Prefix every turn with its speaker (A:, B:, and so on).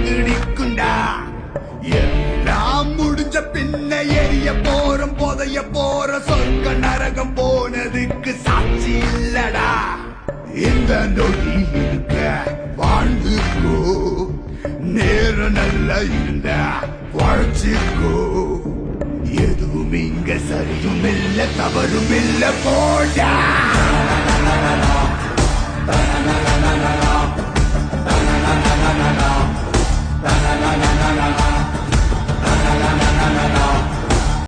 A: வந்து நிக்குண்டா. எல்லாம் முடிஞ்ச பின்ன எரிய போறோம் புதைய போற சொர்க்க நரகம் போனதுக்கு சாட்சி இல்லடா. இந்த நொடி இருக்க வாழ்ந்துக்கோ, நேரம் நல்லா இருந்த வாழ்ச்சிக்கோ. எதுவும் இங்க சரியும் இல்ல தவறும் இல்ல போடா. Na na na na na na na na na na na na na na na na